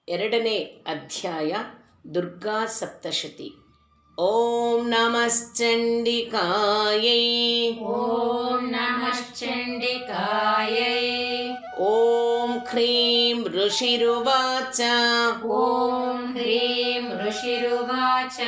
ಎರಡನೇ ಅಧ್ಯಾಯ ದುರ್ಗಾ ಸಪ್ತಶತಿ. ಓಂ ನಮಶ್ಚಂಡಿಕಾಯೈ. ಓಂ ನಮಶ್ಚಂಡಿಕಾಯೈ. ಓಂ ಹ್ರೀಂ ಋಷಿರುವಾಚ. ಓಂ ಹ್ರೀಂ ಋಷಿರುವಾಚ.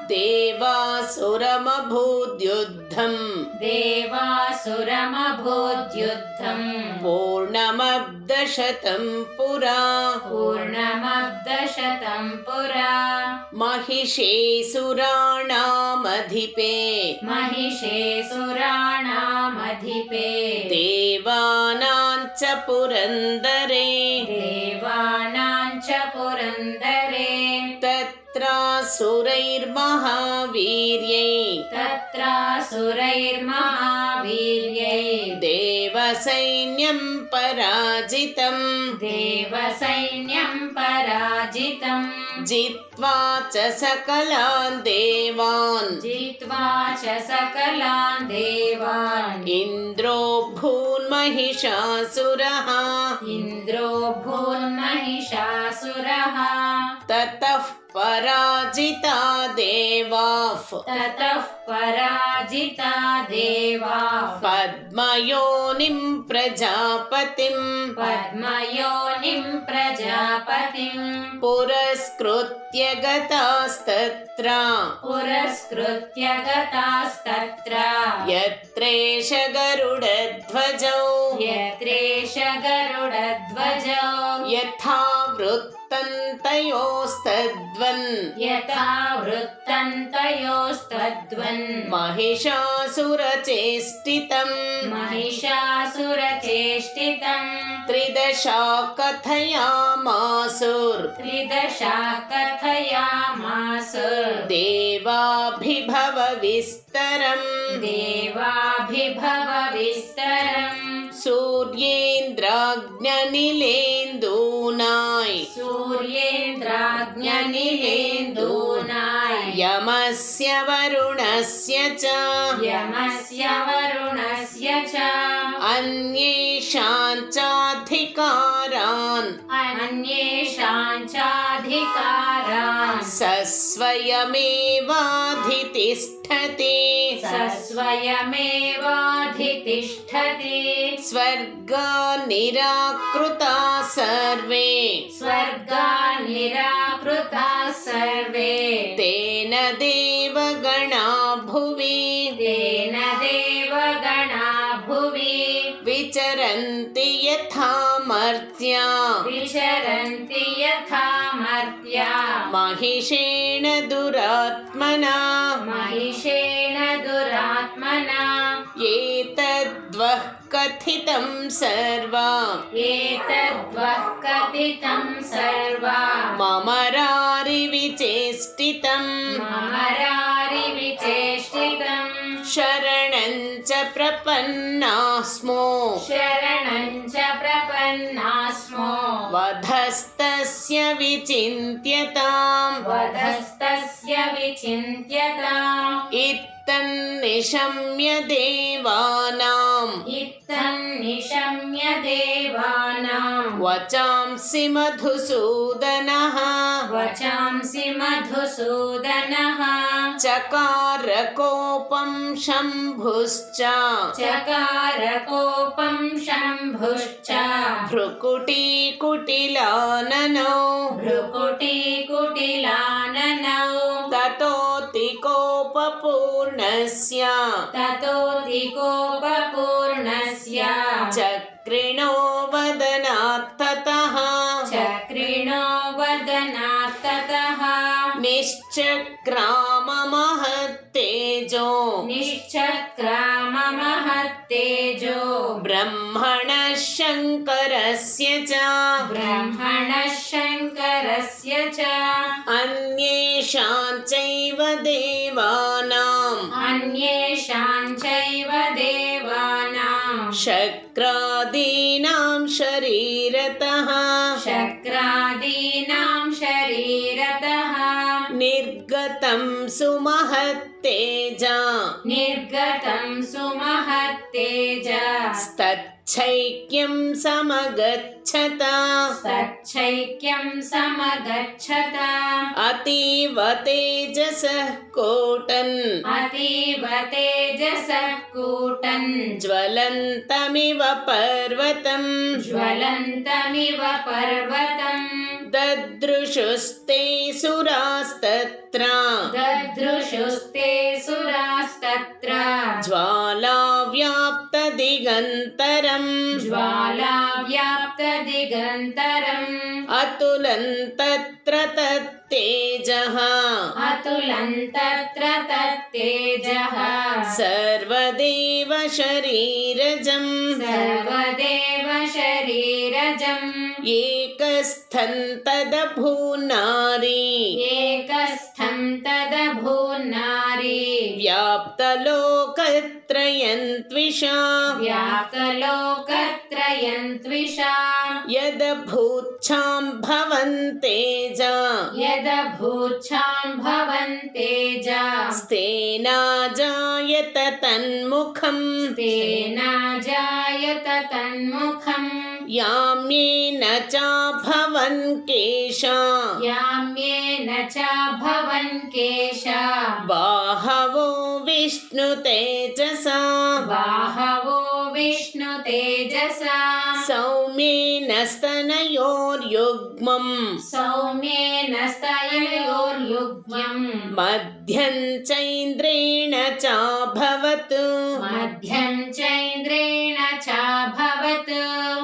ದೇವಾಸುರಮಭೂದ್ಯುದ್ಧಂ. ದೇವಾಸುರಮಭೂದ್ಯುದ್ಧಂ. ಪೂರ್ಣಮಬ್ಧಶತಂ ಪುರಾ. ಪೂರ್ಣಮಬ್ಧಶತಂ ಪುರಾ. महिषेऽसुराणामधिपे. महिषेऽसुराणामधिपे. देवानां च पुरन्दरे. देवानां च पुरन्दरे. तत्रासुरैर्महावीर्यै. तत्रासुरैर्महावीर्यै. देवसैन्यं पराजितं. देवसैन्यं पराजितं. जित्वा च सकलान् देवान्. जित्वा च सकलान् देवान्. इन्द्रो भून्महिषासुरः. इन्द्रो भून्महिषासुरः. ततः पराजिता देवाः. ततः पराजिता देवाः. पद्मयोनिं प्रजापतिं. पद्मयोनिं प्रजापतिं. पुरस्कृत्य गतास्तत्र. पुरस्कृत्य गतास्तत्र. यत्रेष गरुडध्वजौ. यत्रेष गरुडध्वजौ. यथा वृत्तन्तयोस्तद्वन्. यथा वृत्तन्तयोस्तद्वन्. महिषासुरचेष्टितं. महिषासुरचेष्टितं. त्रिदशा कथयामासुर्. त्रिदशा कथयामासुर्. देवाभिभव विस्तरम्. देवाभिभव विस्तरम्. सूर्येन्द्राग्न्यनिलेन्दूनाय. सूर्येन्द्राग्न्यनिलेन्दूनाय. यमस्य वरुणस्य च. यमस्य वरुणस्य च. अन्येषां चाधिकारान्. अन्येषां चाधिकारान्. स स्वयमेवाधितिष्ठति. स्वयमेवाधितिष्ठति. स्वर्गान् निराकृता सर्वे. स्वर्गान् निराकृताः सर्वे. तेन देवगणा भुवि. तेन देवगणा भुवि. विचरन्ति यथा मर्त्या. विचरन्ति यथा मर्त्या. महिषेण दुरात्मना. महिषेण दुरात्मना. एतद्वः कथितं सर्वा. एतद्वः कथितं सर्वा. ममरारिविचेष्टितम्. ममरारिविचेष्टितं. शरणं च प्रपन्नाः स्मो. शरणं च प्रपन्नाः स्मो. वधस्तस्य विचिन्त्यताम्. वधस्तस्य विचिन्त्यताम्. इत्तन्निशम्य देवानाम्. इत्थं निशम्य देवानां. वचांसि मधुसूदनः. वचांसि मधुसूदनः. चकार कोपं शम्भुश्च. चकार कोपं शम्भुश्च. भ्रुकुटीकुटिलाननौ. भ्रुकुटीकुटिलाननौ. ततोऽतिकोपपूर्णस्य. ततोऽतिकोपपूर्णस्य. चक्रिणो वदनात्ततः. चक्रिणो वदनात्ततः. निश्चक्राममहत्तेजो. निश्चक्राममहत्तेजो. ब्रह्मणः शङ्करस्य च. ब्रह्मणः शङ्करस्य च. अन्येषां चैव देवानाम्. अन्येषां चैव देवानां. शक्रादीनां शरीरतः. शक्रादीनां शरीरतः. निर्गतं सुमहत्तेजा. निर्गतं सुमहत्तेज. तत्र तच्छैक्यं समगच्छत तच्छैक्यं समगच्छत अतीव तेजसः कोटन् अतीव तेजसः कूटन् ज्वलन्तमिव पर्वतम् ज्वलन्तमिव पर्वतम् ददृशुस्ते सुरास्तत्र ददृशुस्ते सुरास्तत्र ज्वालाव्याप्तदिगन्तरम् ज्वालाव्याप्तदिगन्तरम् अतुलन्तत्र तत्तेजः अतुलन्तत्र तत्तेजः सर्वदेव शरीरजम् सर्वदेव शरीरजम् एकस्थं तदभून्नारी एकस्थं तदभून्नारी व्याप्तलोकत्रयन्त्विषा व्याप्तलोकत्रयन्त्विषा यदभूच्छां भवन्तेजा यदभूच्छां भवन्तेज स्तेनाजायत तन्मुखम् तेनाजायत तन्मुखम् याम्येन चाभवन् केशा याम्येन च भवन् केशा बाहवो विष्णुतेजसा बाहवो विष्णुतेजसा सौम्येन स्तनयोर्युग्मम् सौम्येन स्तनयोर्युग्मम् मध्यं चैन्द्रेण चाभवत् मध्यं चैन्द्रेण चाभवत्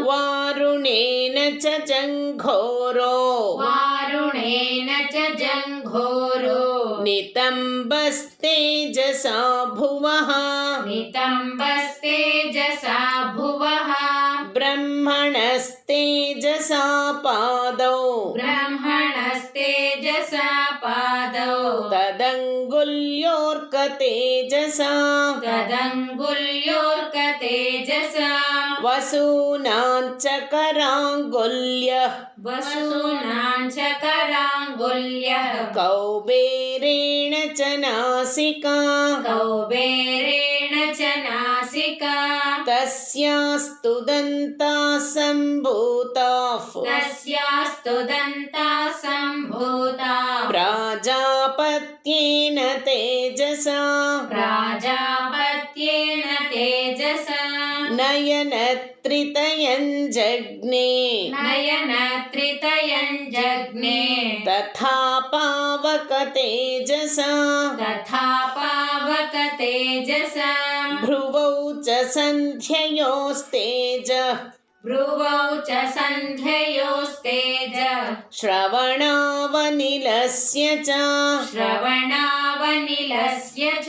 वारुणेन च जङ्घोरो वारुणेन च जङ्घोरो नितम्बस्तेजसा भुवः नितम्बस्तेजसा भुवः ब्रह्मणस्तेजसा पादौ ब्रह्मणस्तेजसा पादौ तदङ्गुल्योऽर्कतेजसा तदङ्गुल्योऽर्कतेजसा वसूनां च कराङ्गुल्यः वसूनां च कराङ्गुल्यः कौबेरेण च नासिका कौबेरेण च नासिका तस्यास्तु दन्ताः सम्भूताः तस्यास्तु दन्ताः सम्भूताः प्राजापत्येन तेजसा प्राजापत्येन तेजसा नयनत्रितयञ्जग्ने नयनत्रितयञ्जग्ने तथा पावकतेजसा तथा पावकतेजसा भ्रुवौ च सन्ध्ययोस्तेजः भ्रुवौ च सन्ध्ययोस्तेज श्रवणावनिलस्य च श्रवणावनिलस्य च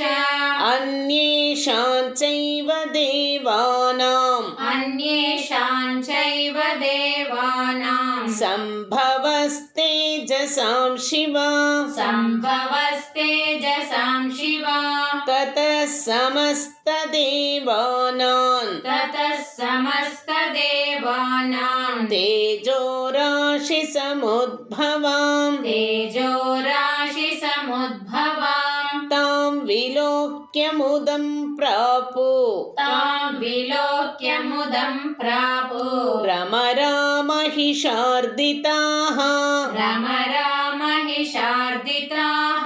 अन्येषां चैव देवानाम् अन्येषां चैव देवानां सम्भवस्तेजसां शिवा सम्भवस्तेजसां शिवा ततः समस्तदेवानां ततः समस्तदेवानां तेजोराशिसमुद्भवां तेजोराशिसमुद्भवां तां विलोक्यमुदं प्रापु तां विलोक्यमुदं प्रापु रमरामहिषार्दिताः रमरामहिषार्दिताः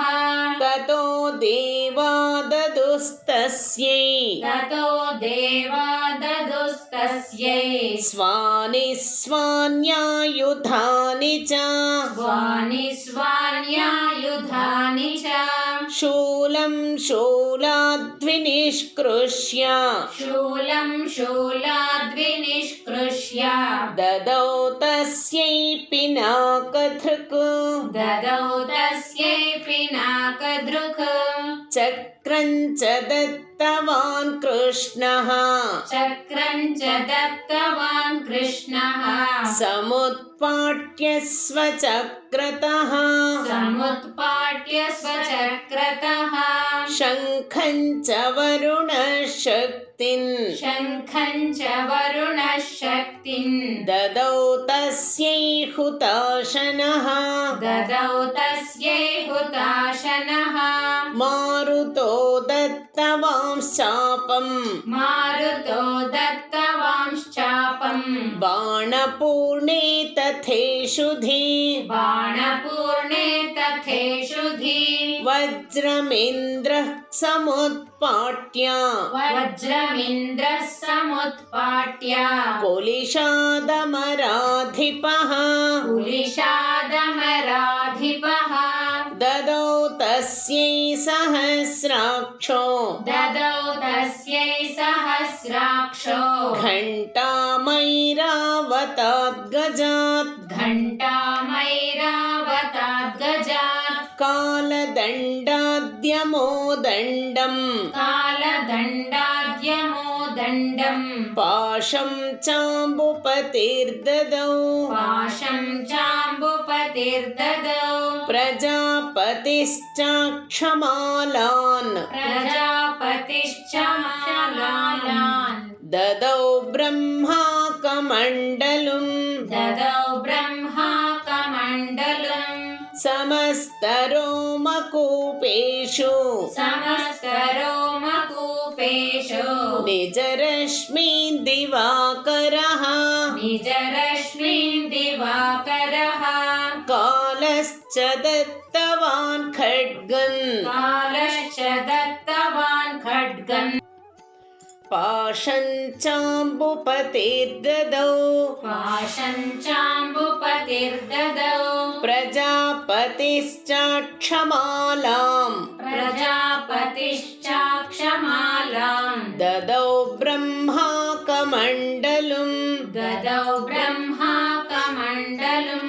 ततो देवा ददुस्तस्यै ततो देवा ददुस्तस्यै स्वानि स्वान्यायुधानि च स्वानि स्वान्यायुधानि च शूलं शूलाद्विनिष्कृष्य शूलं शूलाद्विनिष्कृष्य ददौ तस्यै पिनाकधृक् ददौ तस्यै पिनाकदृक् चक्रं च दत्तवान् कृष्णः चक्रं च दत्तवान् कृष्णः समुत्पाट्य स्वचक्रतः समुत्पाट्य स्वचक्रतः शङ्खं च वरुणशक्तिं शङ्खं च वरुणशक्तिं ददौ तस्यै हुताशनः ददौ तस्यै हुताशनः मारुतो दत्तवांश्चापम् मारुतो दत्तवांश्च रूपम् बाणपूर्णे तथेषुधि बाणपूर्णे तथेषुधि वज्रमिन्द्रः समुत्पाट्य वज्रमिन्द्रः समुत्पाट्य कुलिशादमराधिपः कुलिशादमराधिपः ददौ तस्यै सहस्राक्षो ददौ तस्यै सहस्राक्षो घण्टामैरावताद्गजात् घण्टामैरावताद्गजात् कालदण्डाद्यमोदण्डम् कालदण्डाद्यमोदण्डम् पाशं चाम्बुपतिर्ददौ पाशं चाम्बुपतिर्ददौ प्रजापतिश्चाक्षमालान् प्रजापतिश्च मालान् ददौ ब्रह्माकमण्डलुम् ददौ ब्रह्माकमण्डलम् समस्तरोमकूपेषु समस्तरोमकूपेषु निजरश्मिन् दिवाकरः निजरश्मिन् दिवाकरः कालश्च दत्तवान् खड्गन् कालश्च दत्तवान् खड्गम् पाशं चाम्बुपतिर्ददौ पाशं चाम्बुपतिर्ददौ प्रजापतिश्चाक्षमालाम् प्रजापतिश्चाक्षमालाम् ददौ ब्रह्माकमण्डलुम् ददौ ब्रह्माकमण्डलम्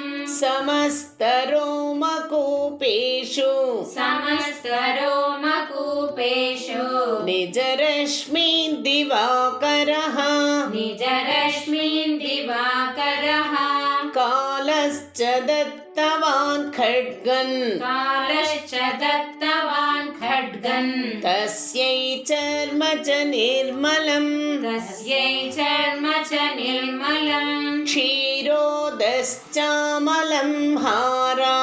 समस्तरोमकूपेषु समस्तरोमकूपेषु निजरश्मिन् दिवाकरः निजरश्मिन् दिवाकरः कालश्च दत्तवान् खड्गन् कालश्च दत्तवान् खड्गन् तस्यै चर्म च निर्मलम् तस्यै चर्म च निर्मलम् क्षीरोदश्चामलं हारा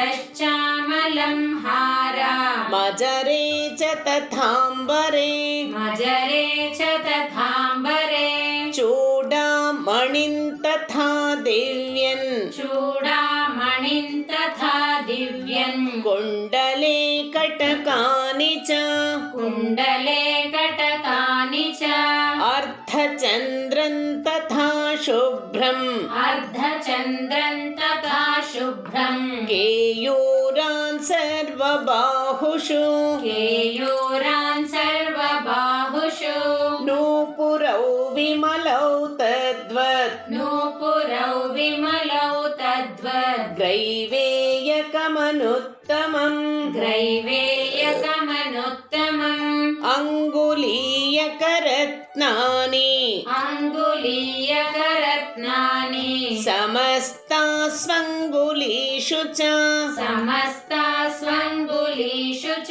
क्षीरोदश्चामलं हारा मजरे च तथाम्बरे मजरे च तथाम्बरे चूडामणिं तथा दिव्यन् चूडामणिं तथा दिव्यन् कुण्डले कटकानि च कुण्डले कटकानि च अर्धचन्द्रं तथा शुभ्रम् अर्धचन्द्रं तथा शुभ्रम् केयूरान् सर्वबाहुषु केयूरान् सर्वबाहुषु नूपुरौ विमलौ तद्वत् नूपुरौ विमलौ तद्वत् ग्रैवेयकमनुत्तमम् ग्रैवेयकमनुत्तमम् अङ्गुलीयकरत्नानि अङ्गुलीयकरत्नानि समस्तास्वङ्गुलीषु च समस्तास्वङ्गुलीषु च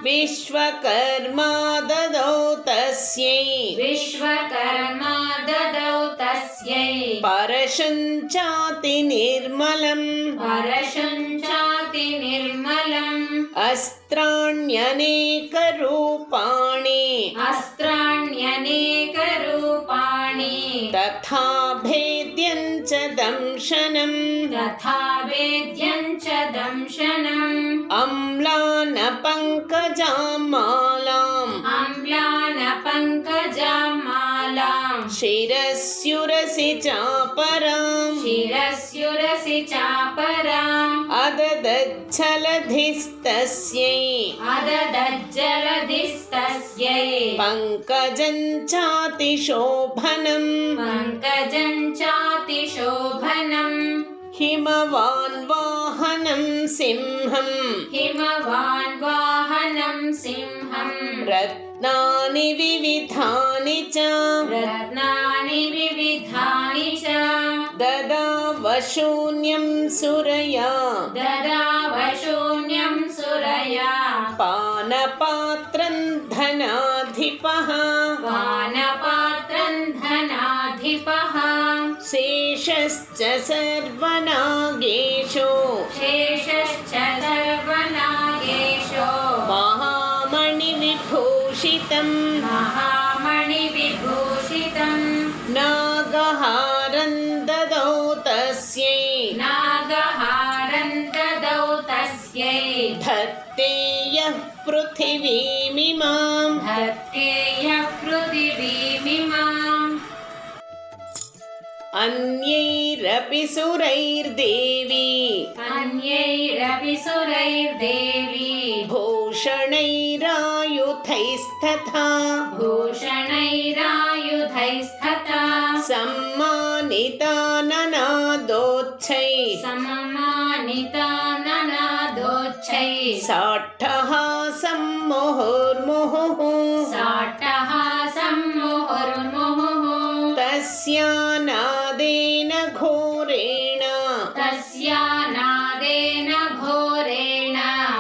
विश्वकर्मा ददौ तस्यै विश्वकर्मा ददौ तस्यै परशुं चाति निर्मलम् परशुं चाति निर्मलम् अस्त्राण्यनेकरूपाणि अस्त्राण्यनेकरूपाणि तथा भेद्यं च दंशनम् तथा वेद्यं च दंशनम् अम्लानपङ्कजामालाम् अम्लानपङ्कजामालाम् शिरस्युरसि चापराम् शिरस्युरसि चापराम् अददज्जलधिस्तस्यै अददज्जलधिस्तस्यै पङ्कजं चातिशोभनम् पङ्कजं चातिशोभनम् हिमवान् वाहनं सिंहम् हिमवान् वाहनं सिंहम् रत्नानि विविधानि च रत्नानि विविधानि च ददावशून्यं सुरया ददावशून्यं सुरया पानपात्रं धनाधिपः पानपात्रं धनाधिपः शेषश्च सर्वनागेषु शेषश्च सर्वनागेषु महामणिविभूषितम् महामणिविभूषितम् न अन्यैरपि सुरैर्देवी अन्यैरपि सुरैर्देवी भूषणैरायुधैस्तथा भूषणैरायुधैस्तथा सम्मानिता ननादोच्चैः सम्मानिता ननादोच्चैः साट्टहासं मुहुर्मुहुः साट्टहासं मुहुर्मुहुः तस्यानादेन घोरेण तस्यानादेन घोरेण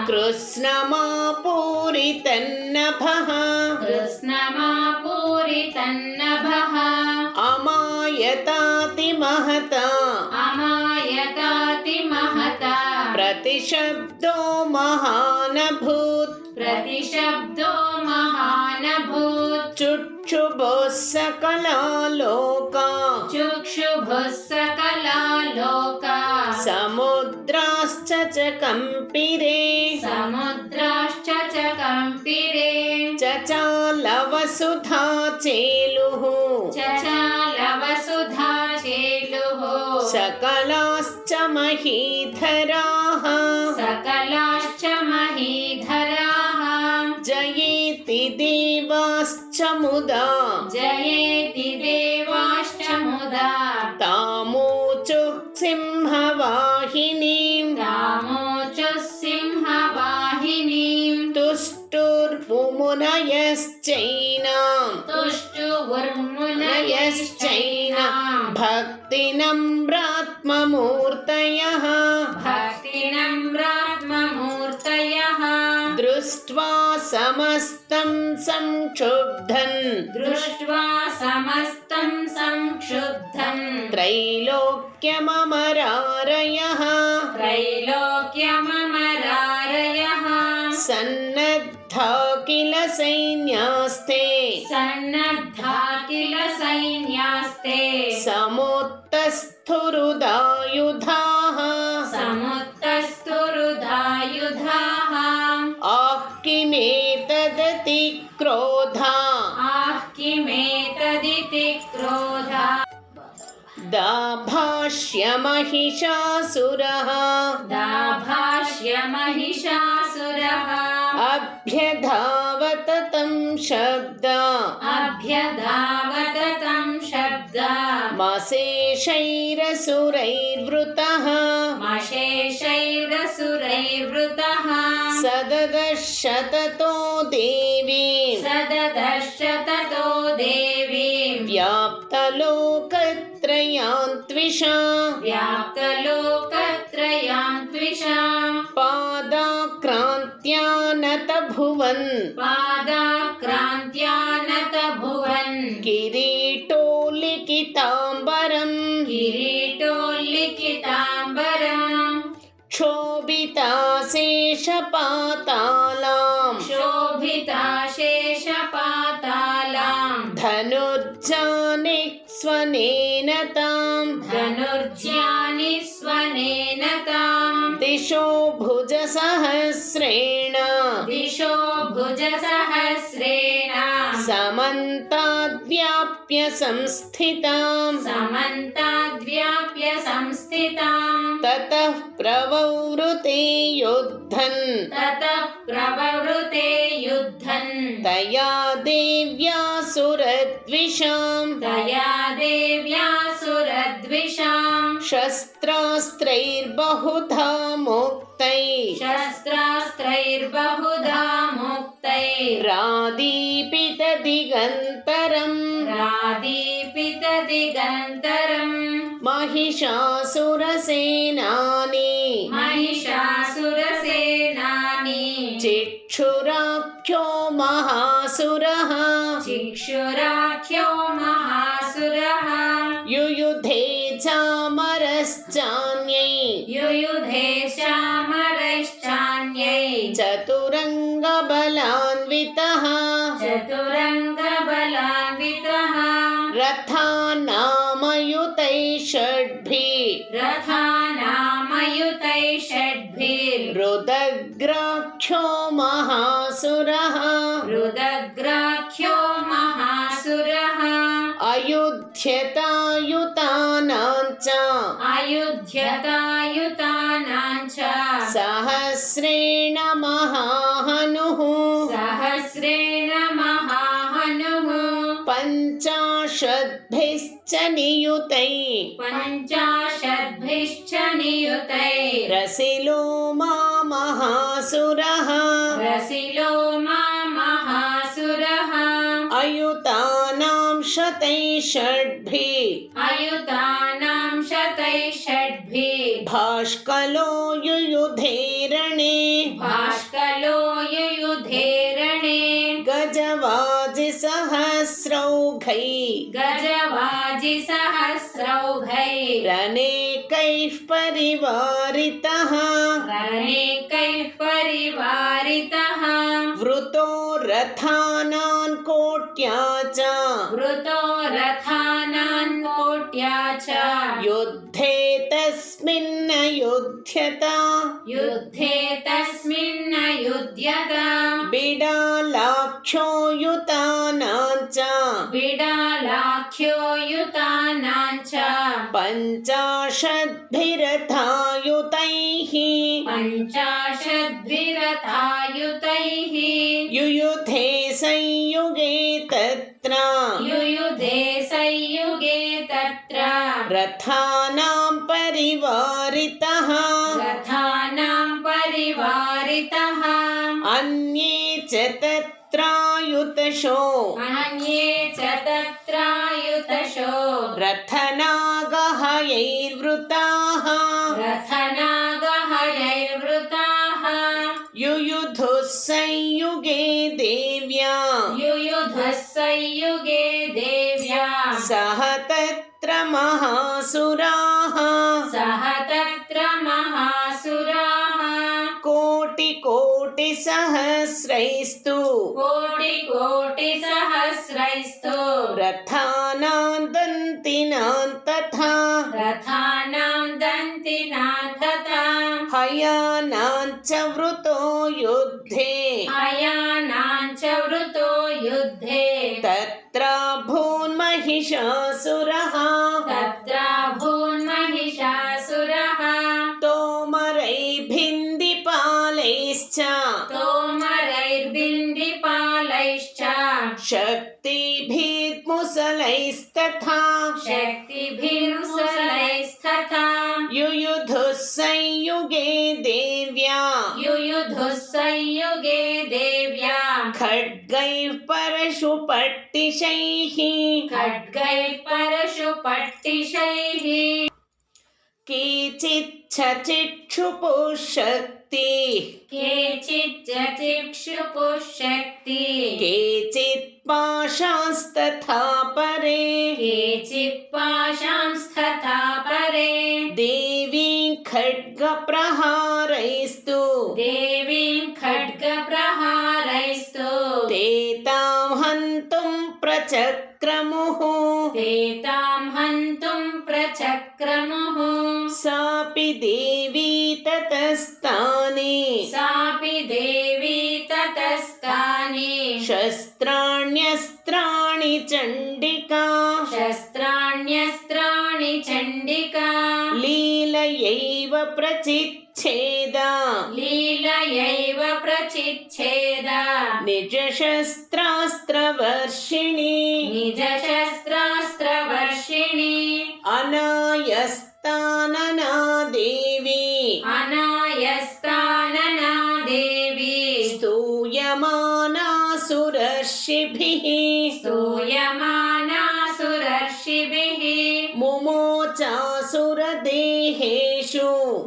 कृत्स्नमापूरितन्नभः कृत्स्नमापूरितन्नभः अमायतातिमहता अमायतातिमहता प्रतिशब्दो महानभूत् प्रतिशब्दो महानभूत् चुक्षुभुः सकला लोका चुक्षुभुः सकला लोका समुद्राश्च च कम्पिरे समुद्राश्च च कम्पिरे चचालवसुधा चेलुः चचालवसुधा चेलुः सकलाश्च महीधराः सकलाश्च महीधराः जयेति देवाश्च मुदा जयेति देवाश्च मुदा तामूचुः सिंहवाहिनीं तामोचुः सिंहवाहिनीं तुष्टुर्मुनयश्चैनां तुष्टुर्मुनयश्चैनां भक्तिनम्रात्ममूर्तयः भक्तिनम्रात्ममूर्तयः दृष्ट्वा समस्तं संक्षुब्धन् दृष्ट्वा समस्तं संक्षुब्धं त्रैलोक्यममरारयः त्रैलोक्यममरारयः सन्नद्धा किल सैन्यास्ते सन्नद्धा किल सैन्यास्ते समुत्तस्थुरुदायुधाः समुत्तस्थुरुधायुधाः आः किमेतदति क्रोधा आः किमेतदिति क्रोधा दाभाष्यमहिषासुरः दाभाष्यमहिषासुरः अभ्यधावत तं शब्दा अभ्यधावत तं शब्दा मशेषैरसुरैर्वृतः मशेषैरसुरैर्वृतः सददर्श ततो देवीं सददर्श ततो देवीं व्याप्तलोकत्रयान्त्विषा व्याप्तलोकत्रयान्त्विषा पादाक्रान्त्यानतभुवन् पादाक्रान्त्यानतभुवन् किरीटोलिखिताम्बरम् किरीटोल्लिखिताम्बरम् क्षोभिताशेषपातालां शोभिताशेषपातालां धनुर्जानिक्स्वनेन तां धनुर्ज्यानि स्वनेन तां दिशो भुजसहस्रेण दिशो भुजसहस्रेण समन्ताद्व्याप्य संस्थितां समन्ताद्व्याप्य संस्थितां ततः प्रववृते युद्धन् ततः प्रववृते युद्धन् तया देव्या सुरद्विषां तया देव्या सुरद्विषां शस्त्रास्त्रैर्बहुधा मुक्तैः शस्त्रास्त्रैर्बहुधा मुक्तैरादीपितदिगन्तरम् रादीपितदिगन्तरम् महिषासुरसेनानि महिषासुरसेनानि चिक्षुराख्यो महासुरः चिक्षुराख्यो महासुरः युयुधे चामरश्चान्यै युयुधे चामरश्चान्यै चतुरङ्गबलान्वितः चतुरङ्गबलान्वितः रथानामयुतैः षड्भिः रथानामयुतैः षड्भिः रुदग्राख्यो महासुरः रुदग्राख्यो महासुरः अयुध्यतायुतानां च अयुध्यतायुतानां च सहस्रेण महाहनुः सहस्रेण महाहनुः पञ्चाशद्भिश्च नियुतैः पञ्चाशद्भिश्च नियुतैः रसिलो मा महासुरः रसिलो मा महासुरः अयुतानां शतैः षड्भिः अयुतानां शतैः षड्भिः भाष्कलो युयुधे रणे भाष्कलो युयुधे रणे गजवाजिसहस्रौघैः गजवाजिसहस्रौघैः रनेकैः परिवारितः रनेकैः परिवारितः वृतो रथानां कोट्या च वृतो रथानां कोट्या च युद्धे तस्मिन् युध्यत युद्धे तस्मिन् युध्यत बिडालाख्यो युतानां च बिडालाख्यो युतानां च पञ्चाशद्भिरथायुतैः पञ्चाशद्भिरथायुतैः युयुधे संयुगे तत्र युयुधे संयुगे तत्र रथानां परिवारितः रथानां परिवारितः अन्ये च तत्रायुतशो अन्ये च तत्रायुतशो रथनागहयैर्वृताः रथनागहयैर्वृताः युयुधुः संयुगे देव्या युयुधः संयुगे देव्या सह तत्र महासुराः सह तत्र महासुराः कोटिकोटिसहस्रैस्तु कोटिकोटिसहस्रैस्तु रथानां दन्तिनां तथा रथानां दन्तिनां तथा हयानां च वृतो युद्धे हयानां च वृतो युद्धे तत्र भून्महिषासुरः तत्र भून्महिषासुरः तोमरैर्भिन्दिपालैश्च तोमरैर्बिन्दिपालैश्च शक्तिभिर्मुसलैस्तथा शक्तिभिर्मुसलैस्तथा युयुधुः संयुगे देव्या युयुधुः संयुगे देव्या खड्गैः परशुपट्टिशैः खड्गैः परशुपट्टिशैः केचिच्छचिक्षुपुः शक्तिः केचित् चक्षुपुः शक्तिः केचित् पाशांस्तथा परे केचित् पाशांस्तथा परे देवीं खड्गप्रहारैस्तु देवीं खड्गप्रहारैस्तु ते तां हन्तुं प्रचक्रमुः ते तां हन्तुं प्रचक्रमुः सापि देवी ततस्तानि सापि देवी ततस्तानि शस्त्राण्यस्त्राणि चण्डिका शस्त्राण्यस्त्राणि चण्डिका लीलयैव प्रचिच्छेद लीलयैव प्रचिच्छेद निजशस्त्रास्त्रवर्षिणी निजशस्त्रास्त्रवर्षिणी अनायस्तानना देवी अनायस्तानना देवी स्तूयमानासुरर्षिभिः स्तूयमानासुरर्षिभिः मुमोचासुरदेहेषु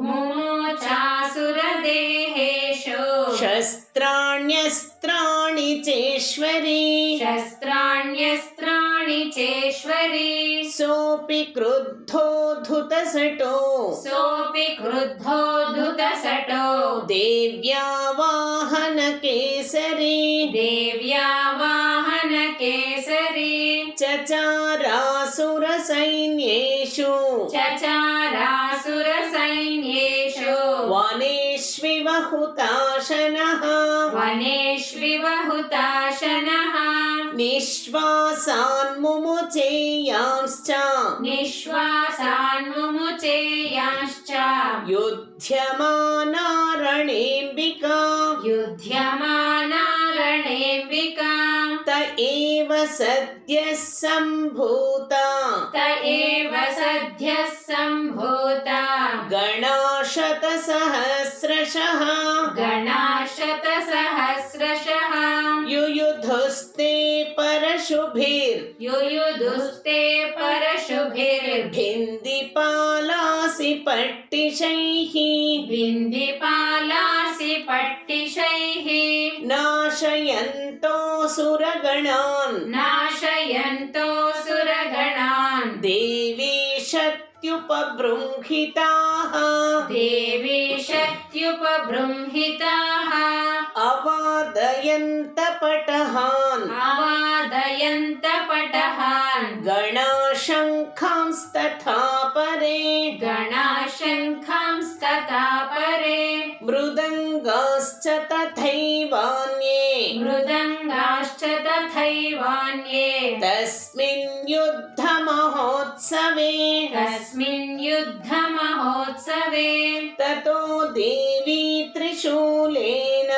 मुमुचासुरदेहेषु शस्त्राण्यस्त्राणि चेश्वरी शस्त्राण्यस्त्राणि चेश्वरी सोऽपि क्रुद्धो धुतसटो सोऽपि क्रुद्धो धुतसटो देव्या वाहनकेसरी देव्या वाहनकेसरी चचारासुरसैन्येषु चचारासुरसैन्येषु वनेष्विव हुताशनः वनेष्विवहुताशनः निःश्वासान् मुमुचेयांश्च निःश्वासान्मुमुचेयांश्च युध्यमाना रणेऽम्बिका युध्यमाना रणेऽम्बिका त एव सद्यः सम्भूता त एव सद्यः सम्भूता गणाशतसहस्रशः गणाशतसहस्रशः युयुधुस्ते युयुधुस्ते परशुभिर् भिन्दिपालासि पट्टिशैः बिन्दिपालासि पट्टिशैः नाशयन्तोऽसुरगणान् नाशयन्तो सुरगणान् देवी शक्त्युपबृंहिताः देवी शक्त्युपबृंहिताः अवादयन्तपटहान् आवादयन्त पटहान् गणाशङ्खांस्तथा परे गणाशङ्खांस्तथा परे मृदङ्गाश्च तथैवान्ये मृदङ्गाश्च तथैवान्ये तस्मिन् युद्धमहोत्सवे तस्मिन् युद्धमहोत्सवे ततो देवी त्रिशूलेन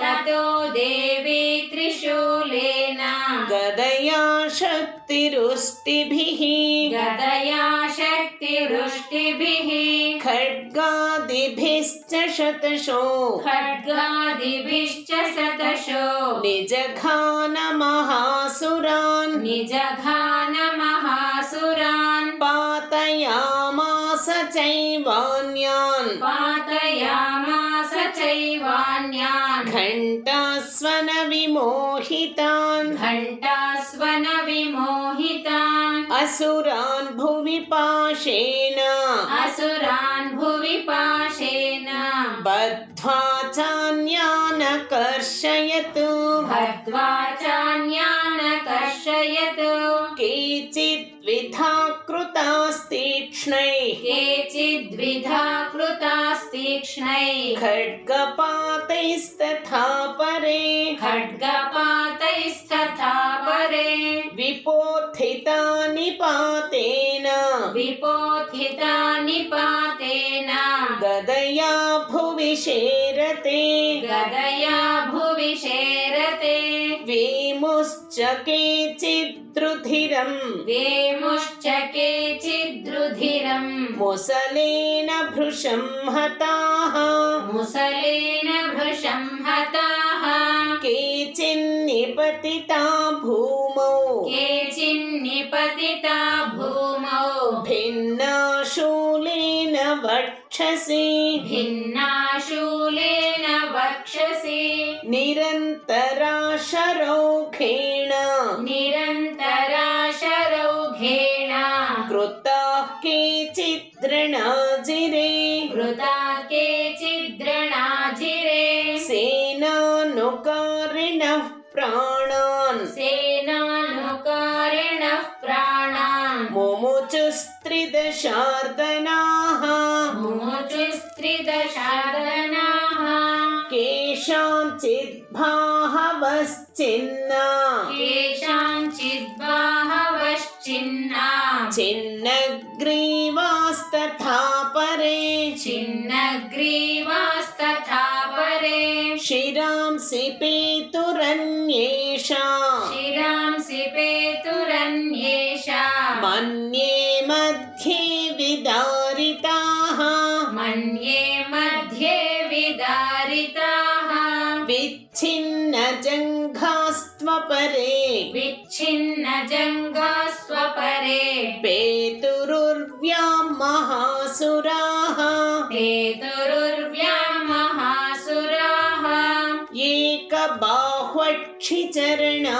ततो देवी त्रिशूलेन गदया शक्तिरुष्टिभिः गदया शक्तिवृष्टिभिः खड्गादिभिश्च शतशो खड्गादिभिश्च शतशो निजघानमहासुरान् निजघानमहासुरान् पातयामास चैवान्यान् पातयामास चैवान्यान् घण्टास्वनविमोहितान् घण्टास्वनविमोहितान् असुरान् भुवि पाशेन असुरान् भुवि पाशेन बद्ध्वा चान्यानकर्षयत् बद्ध्वा चान्यानकर्षयत् केचिद्विधा कृतास्तीक्ष्णैः केचिद्विधा कृतास्तीक्ष्णैः खड्गपातैस्तथा परे खड्गपातैस्तथा परे विपोथिता निपातेन विपोथिता निपातेन गदया भुवि शेरते गदया भुवि शेरते वेमुश्च केचिद्रुधिरम् वेमुश्च केचिद्रुधिरम् मुसलेन भृशं हताः मुसलेन भृशं हताः केचिन्निपतिता भूमौ केचिन्निपतिता भूमौ भिन्नाशूलेन वक्षसि भिन्नाशूलेन वक्षसि निरन्तराशरौखेण निरन्तराशरौघेण कृताः केचिद्रणाजिरे कृता केचिद्रणाजिरे सेनानुकारिणः प्राणान् सेनानुकारिणः प्राणान् मुमुचुस्त्रिदशार्दनाः मुमुचुस्त्रिदशार्दनाः केषाञ्चिद्बाहवश्चिन्ना केषाञ्चिद्बाहवश्चिन्ना छिन्नग्रीवास्तथा परे छिन्नग्रीवास्तथा परे शिरांसि पेतुरन्येषा शिरांसि पेतुरन्येषा मन्ये मध्ये विदारिताः मन्ये मध्ये विदारिताः विच्छिन्नजङ्घास्त्वपरे विच्छिन्नजङ्घास्त्वपरे पेतुरुर्व्यां महासुराः पेतुरुर्व्यां महासुराः एकबाह्वक्षिचरणा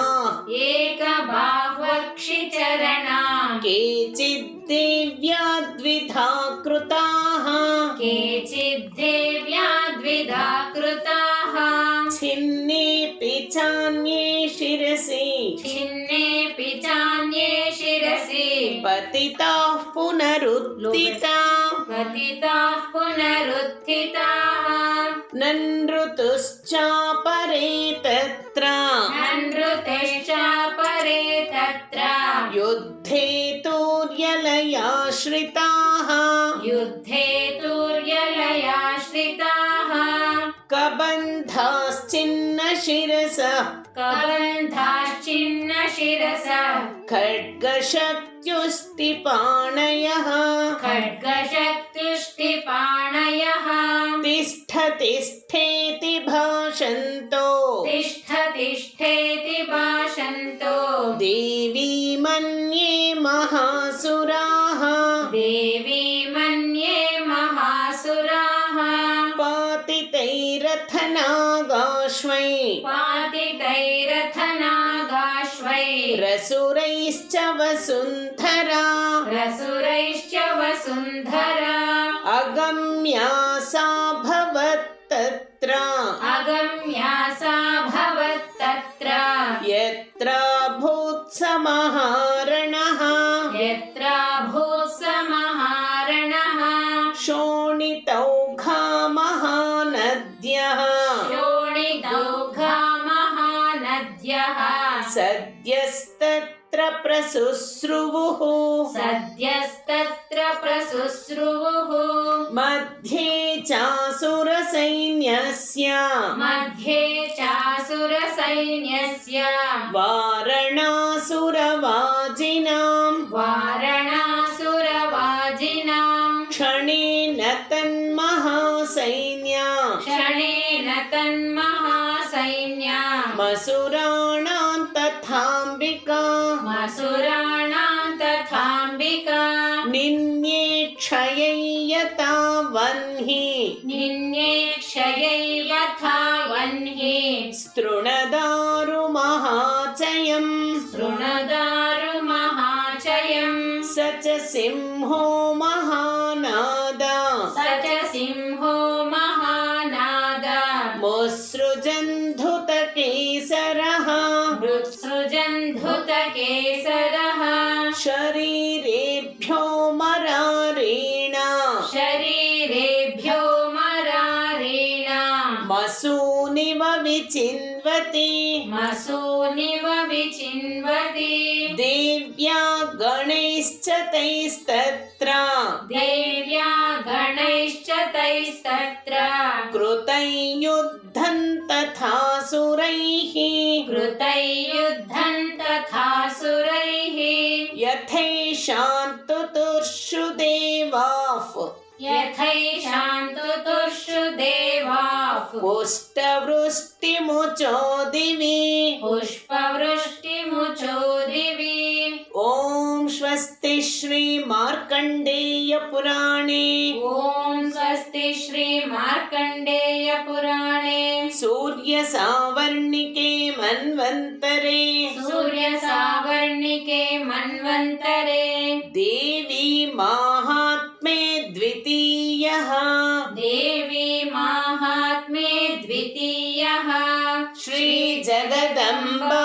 एकबाह्वक्षिचरणा केचिद्देव्या द्विधा कृताः केचिद्देव्या द्विधा कृताः छिन्नेऽपि चान्ये शिरसि छिन्नेऽपि चान्ये शिरसि पतिताः पुनरुत्थिता पतिताः पुनरुत्थिताः ननृतुश्चापरे तत्र ननृतिश्चापरे तत्र युद्धे तुर्यलयाश्रिताः युद्धे तुर्यलयाश्रिताः कबन्धाश्चिन्नशिरसः कबन्धाश्चिन्नशिरसः खड्गशक्त्युस्तिपाणयः खड्गशक्तिष्टिपाणयः तिष्ठ तिष्ठेति भाषन्तो तिष्ठ तिष्ठेति भाषन्तो देवी मन्ये महासुराः देवी मन्ये महासुराः पातितैरथनागाश्वै पातितैरथनागाश्वैरसुरैश्च रसुरैश्च वसुन्धरा रसुरैश्च वसुन्धरा अगम्या सा भवत्तत्र अगम्या सा भवत्तत्र यत्र भूत्समहारणः यत्र भूत्समहारणः शोणितौघामहानद्यः शोणितौघामहानद्यः सद्यस्तत्र प्रसुश्रुवुः सद्यस्तत्र प्रसुश्रुवुः मध्ये चासुरसैन्यस्य मध्ये चासुरसैन्यस्य वारणासुरवाजिनां वारणासुरवाजिनां क्षणेन तन्महासैन्या क्षणेन तन्महासैन्या मसुराणां तथाम्बिका मसुराणां तथाम्बिका निन्ये क्षयैयता वह्नि निन्ये क्षयैवथा वह्नि स्तृणदारुमहाचयम् तृणदारुमहाचयम् स च सिंहो महानाद स च सिंहो महानाद मुत्सृजन्धुतकेसरः मृत्सृजन्धुतकेसरः शरीरेभ्यो मरारेण शरीरेभ्यो मरारेण मसूनिव विचिन्वति मसूनिव विचिन्वति देव्या गणैश्च तैस्तत्र देव्या गणैश्च तैस्तत्र कृतैर्युद्धं तथासुरैः कृतैर्युद्धं तथासुरैः यथैषां तुतुर्षु देवाः यथैषां तुतुर्षु देवाः पुष्टवृष्टिमुचो दिवि पुष्पवृष्टिमुचो दिवि ॐ स्वस्ति श्रीमार्कण्डेयपुराणे ॐ स्वस्ति श्रीमार्कण्डेयपुराणे सूर्यसावर्णिके मन्वन्तरे सूर्यसावर्णिके मन्वन्तरे देवी माहात्म्ये द्वितीयः देवी माहात्म्ये द्वितीयः श्रीजगदम्बा